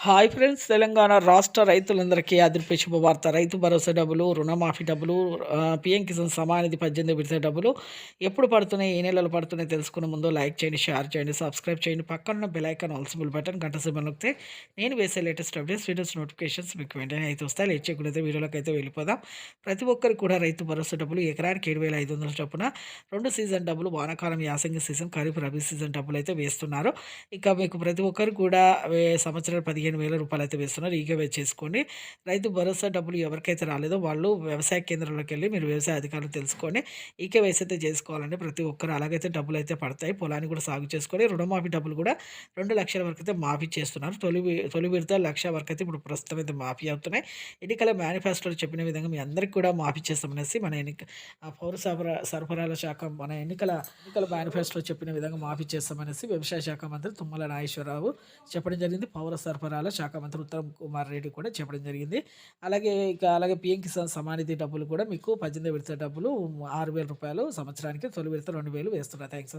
Hi friends! Telangana రాష్ట్ర రైతులందరికీ అదిరిపే శుభవార్త. రైతు భరోసా డబ్బులు, రుణమాఫీ డబ్బులు, పీఎం కిసాన్ సమానిధి 18 విడత డబ్బులు ఎప్పుడు పడుతున్నాయి, ఏ నెలలో పడుతున్నాయి తెలుసుకునే ముందు లైక్ చేయండి, షేర్ చేయండి, సబ్స్క్రైబ్ చేయండి. పక్కనున్న bell icon all symbol button గంట సింబల్ నొక్కితే నేను వేసే లేటెస్ట్ అప్డేట్స్, వీడియోస్ నోటిఫికేషన్స్ మీకు వెంటనే అయితే వస్తాయి. లేట్ చేయకుండా అయితే వీడియోలోకి అయితే వెళ్ళిపోదాం. ప్రతి ఒక్కరికి కూడా రైతు భరోసా డబ్బులు ఎకరానికి 7,500 చొప్పున 2 సీజన్ డబ్బులు వానాకాలం, యాసంగి సీజన్, ఖరీఫ్, రబీ సీజన్ డబ్బులు అయితే వేస్తున్నారు. ఇక మీకు ప్రతి ఒక్కరు కూడా సంవత్సరానికి 15,000 రూపాయలయితే వేస్తున్నారు. ఈగవే చేసుకోండి. రైతు భరోసా డబ్బులు ఎవరికైతే రాలేదో వాళ్ళు వ్యవసాయ కేంద్రంలోకెళ్ళి మీరు వ్యవసాయ అధికారులు తెలుసుకొని ఈకేవైసీ అయితే చేసుకోవాలండి ప్రతి ఒక్కరు. అలాగైతే డబ్బులైతే పడతాయి. పొలాన్ని కూడా సాగు చేసుకొని రుణమాఫీ డబ్బులు కూడా 2,00,000 వరకైతే మాఫీ చేస్తున్నారు. తొలి విడత 1,00,000 వరకైతే ఇప్పుడు ప్రస్తుతం అయితే మాఫీ అవుతున్నాయి. ఎన్నికల మేనిఫెస్టోలో చెప్పిన విధంగా మీ అందరికి కూడా మాఫీ చేస్తామనేసి మన పౌర సరఫరాల శాఖ మన ఎన్నికల మేనిఫెస్టోలో చెప్పిన విధంగా మాఫీ చేస్తామనేసి వ్యవసాయ శాఖ మంత్రి తుమ్మల నాగేశ్వరరావు చెప్పడం జరిగింది. పౌర సరఫరాల శాఖ మంత్రి ఉత్తమ్ కుమార్ రెడ్డి కూడా చెప్పడం జరిగింది. అలాగే పీఎం కిసాన్ సమానిధి డబ్బులు కూడా మీకు 18 విడత డబ్బులు రూ. 6,000 సంవత్సరానికి, తొలి విడత 2,000 వేస్తున్నారు. థాంక్స్.